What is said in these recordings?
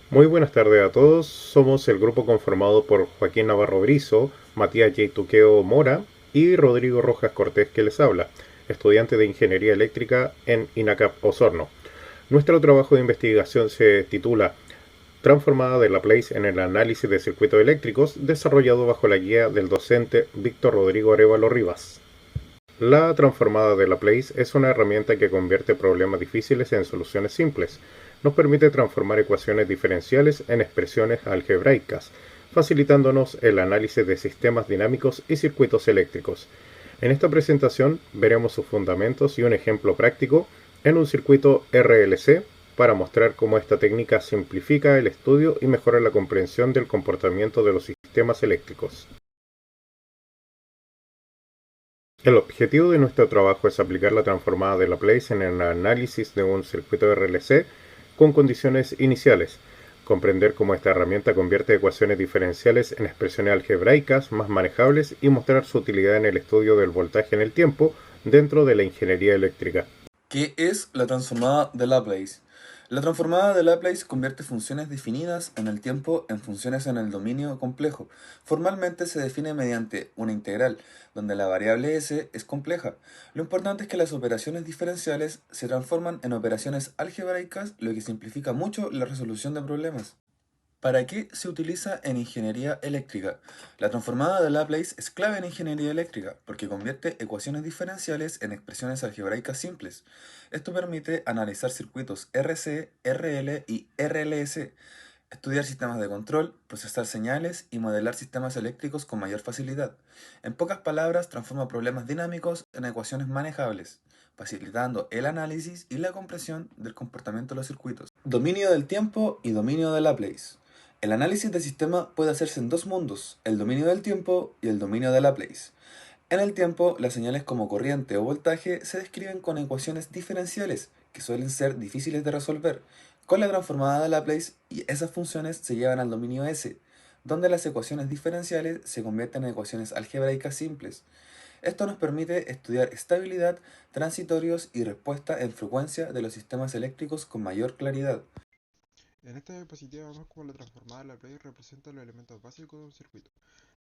Muy buenas tardes a todos. Somos el grupo conformado por Joaquín Navarro Brizo, Matías Tuqueo Mora y Rodrigo Rojas Cortés que les habla, estudiante de Ingeniería Eléctrica en INACAP Osorno. Nuestro trabajo de investigación se titula Transformada de Laplace en el análisis de circuitos eléctricos, desarrollado bajo la guía del docente Víctor Rodrigo Arévalo Rivas. La transformada de Laplace es una herramienta que convierte problemas difíciles en soluciones simples. Nos permite transformar ecuaciones diferenciales en expresiones algebraicas, facilitándonos el análisis de sistemas dinámicos y circuitos eléctricos. En esta presentación veremos sus fundamentos y un ejemplo práctico en un circuito RLC para mostrar cómo esta técnica simplifica el estudio y mejora la comprensión del comportamiento de los sistemas eléctricos. El objetivo de nuestro trabajo es aplicar la transformada de Laplace en el análisis de un circuito RLC con condiciones iniciales, comprender cómo esta herramienta convierte ecuaciones diferenciales en expresiones algebraicas más manejables y mostrar su utilidad en el estudio del voltaje en el tiempo dentro de la ingeniería eléctrica. ¿Qué es la transformada de Laplace? La transformada de Laplace convierte funciones definidas en el tiempo en funciones en el dominio complejo. Formalmente se define mediante una integral, donde la variable s es compleja. Lo importante es que las operaciones diferenciales se transforman en operaciones algebraicas, lo que simplifica mucho la resolución de problemas. ¿Para qué se utiliza en ingeniería eléctrica? La transformada de Laplace es clave en ingeniería eléctrica porque convierte ecuaciones diferenciales en expresiones algebraicas simples. Esto permite analizar circuitos RC, RL y RLS, estudiar sistemas de control, procesar señales y modelar sistemas eléctricos con mayor facilidad. En pocas palabras, transforma problemas dinámicos en ecuaciones manejables, facilitando el análisis y la comprensión del comportamiento de los circuitos. Dominio del tiempo y dominio de Laplace. El análisis del sistema puede hacerse en dos mundos, el dominio del tiempo y el dominio de Laplace. En el tiempo, las señales como corriente o voltaje se describen con ecuaciones diferenciales, que suelen ser difíciles de resolver, con la transformada de Laplace, y esas funciones se llevan al dominio S, donde las ecuaciones diferenciales se convierten en ecuaciones algebraicas simples. Esto nos permite estudiar estabilidad, transitorios y respuesta en frecuencia de los sistemas eléctricos con mayor claridad. En esta diapositiva vemos cómo la transformada de Laplace representa los elementos básicos de un circuito.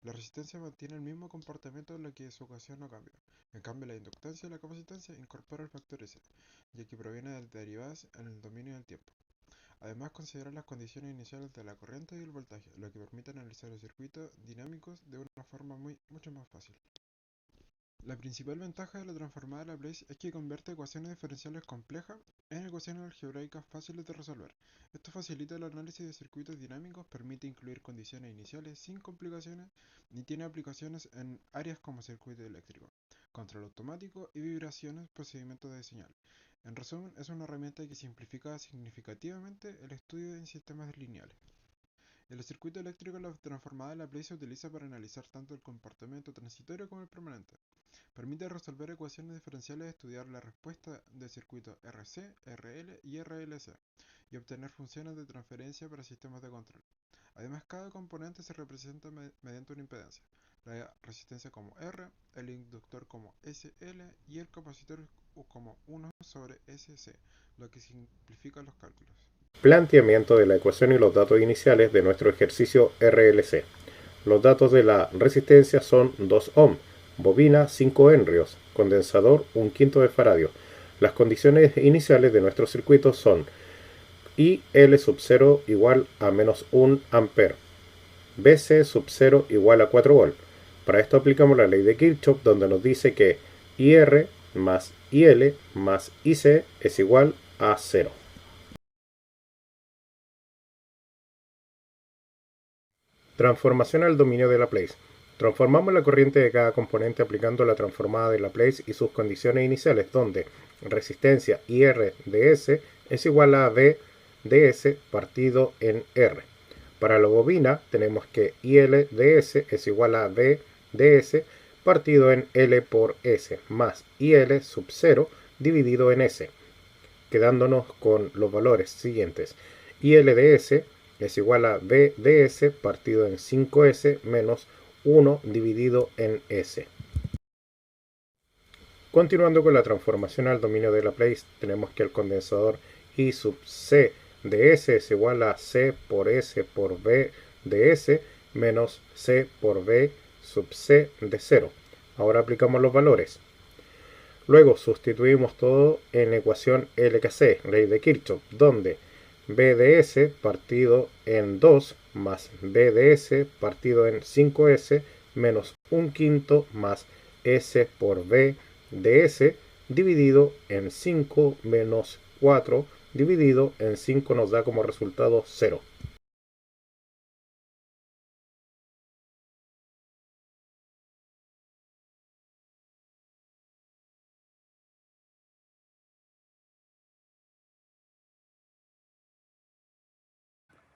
La resistencia mantiene el mismo comportamiento en lo que su ecuación no cambia. En cambio, la inductancia y la capacitancia incorporan el factor S, ya que proviene de derivadas en el dominio del tiempo. Además, considera las condiciones iniciales de la corriente y el voltaje, lo que permite analizar los circuitos dinámicos de una forma mucho más fácil. La principal ventaja de la transformada de Laplace es que convierte ecuaciones diferenciales complejas en ecuaciones algebraicas fáciles de resolver. Esto facilita el análisis de circuitos dinámicos, permite incluir condiciones iniciales sin complicaciones y tiene aplicaciones en áreas como circuito eléctrico, control automático y vibraciones, procedimientos de señal. En resumen, es una herramienta que simplifica significativamente el estudio en sistemas lineales. En los circuitos eléctricos, la transformada de Laplace se utiliza para analizar tanto el comportamiento transitorio como el permanente. Permite resolver ecuaciones diferenciales y estudiar la respuesta de circuitos RC, RL y RLC, y obtener funciones de transferencia para sistemas de control. Además, cada componente se representa mediante una impedancia, la resistencia como R, el inductor como SL y el capacitor como 1 sobre SC, lo que simplifica los cálculos. Planteamiento de la ecuación y los datos iniciales de nuestro ejercicio RLC. Los datos de la resistencia son 2 ohm, bobina 5 henrios, condensador 1 quinto de faradio. Las condiciones iniciales de nuestro circuito son IL sub 0 igual a menos 1 ampere, BC sub 0 igual a 4 volt. Para esto aplicamos la ley de Kirchhoff, donde nos dice que IR más IL más IC es igual a 0. Transformación al dominio de Laplace. Transformamos la corriente de cada componente aplicando la transformada de Laplace y sus condiciones iniciales, donde resistencia IR de S es igual a V de S partido en R. Para la bobina tenemos que IL de S es igual a V de S partido en L por S más IL sub 0 dividido en S, quedándonos con los valores siguientes. IL de S es igual a V de S partido en 5S menos 1 dividido en S. Continuando con la transformación al dominio de Laplace, tenemos que el condensador I sub C de S es igual a C por S por B de S menos C por B sub C de 0. Ahora aplicamos los valores. Luego sustituimos todo en la ecuación LKC, ley de Kirchhoff, donde B de S partido en 2 más B de S partido en 5S menos un quinto más S por B de S dividido en 5 menos 4 dividido en 5 nos da como resultado 0.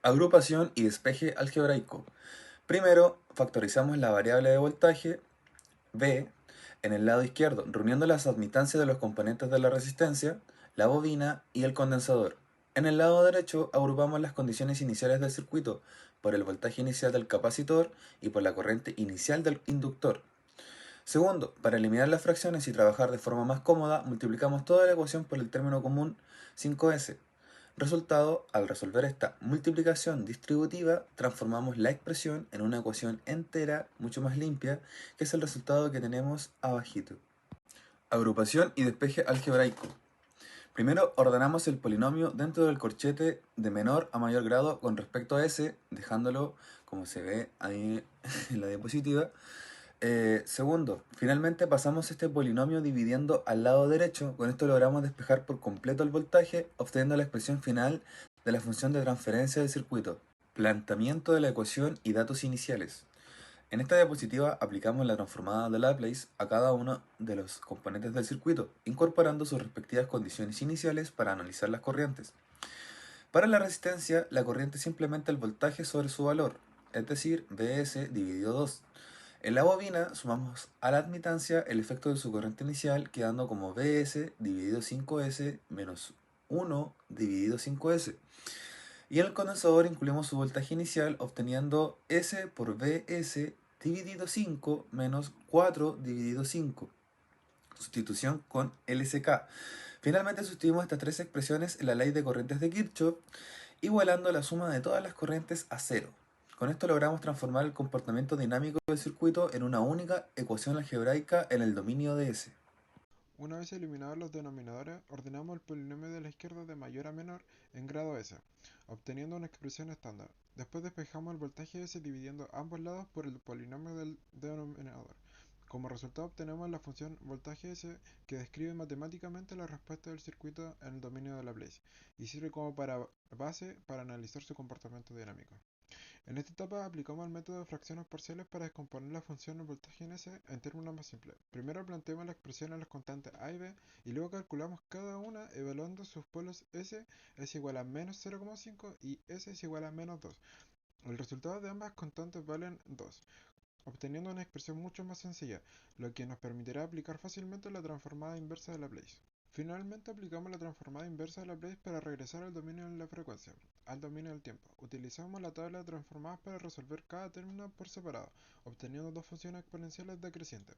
Agrupación y despeje algebraico. Primero, factorizamos la variable de voltaje, V, en el lado izquierdo, reuniendo las admitancias de los componentes de la resistencia, la bobina y el condensador. En el lado derecho, agrupamos las condiciones iniciales del circuito por el voltaje inicial del capacitor y por la corriente inicial del inductor. Segundo, para eliminar las fracciones y trabajar de forma más cómoda, multiplicamos toda la ecuación por el término común 5S. Resultado, al resolver esta multiplicación distributiva, transformamos la expresión en una ecuación entera mucho más limpia, que es el resultado que tenemos abajito. Agrupación y despeje algebraico. Primero ordenamos el polinomio dentro del corchete de menor a mayor grado con respecto a S, dejándolo como se ve ahí en la diapositiva. Segundo, finalmente pasamos este polinomio dividiendo al lado derecho. Con esto logramos despejar por completo el voltaje, obteniendo la expresión final de la función de transferencia del circuito. Planteamiento de la ecuación y datos iniciales. En esta diapositiva aplicamos la transformada de Laplace a cada uno de los componentes del circuito, incorporando sus respectivas condiciones iniciales para analizar las corrientes. Para la resistencia, la corriente es simplemente el voltaje sobre su valor, es decir, Vs dividido 2. En la bobina sumamos a la admitancia el efecto de su corriente inicial, quedando como Vs dividido 5S menos 1 dividido 5S. Y en el condensador incluimos su voltaje inicial, obteniendo S por Vs dividido 5 menos 4 dividido 5. Sustitución con LSK. Finalmente sustituimos estas tres expresiones en la ley de corrientes de Kirchhoff, igualando la suma de todas las corrientes a cero. Con esto logramos transformar el comportamiento dinámico del circuito en una única ecuación algebraica en el dominio de S. Una vez eliminados los denominadores, ordenamos el polinomio de la izquierda de mayor a menor en grado S, obteniendo una expresión estándar. Después despejamos el voltaje S dividiendo ambos lados por el polinomio del denominador. Como resultado obtenemos la función voltaje S que describe matemáticamente la respuesta del circuito en el dominio de Laplace y sirve como base para analizar su comportamiento dinámico. En esta etapa aplicamos el método de fracciones parciales para descomponer la función del voltaje en S en términos más simples. Primero planteamos la expresión en las constantes A y B y luego calculamos cada una evaluando sus polos S es igual a menos 0,5 y S es igual a menos 2. El resultado de ambas constantes valen 2, obteniendo una expresión mucho más sencilla, lo que nos permitirá aplicar fácilmente la transformada inversa de Laplace. Finalmente aplicamos la transformada inversa de Laplace para regresar al dominio de la frecuencia, al dominio del tiempo. Utilizamos la tabla de transformadas para resolver cada término por separado, obteniendo dos funciones exponenciales decrecientes.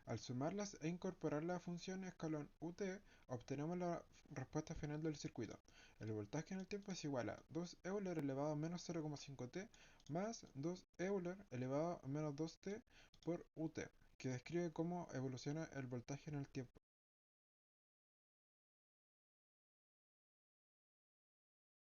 Al sumarlas e incorporar la función escalón ut, obtenemos la respuesta final del circuito. El voltaje en el tiempo es igual a 2 Euler elevado a menos 0,5t más 2 Euler elevado a menos 2t por ut, que describe cómo evoluciona el voltaje en el tiempo.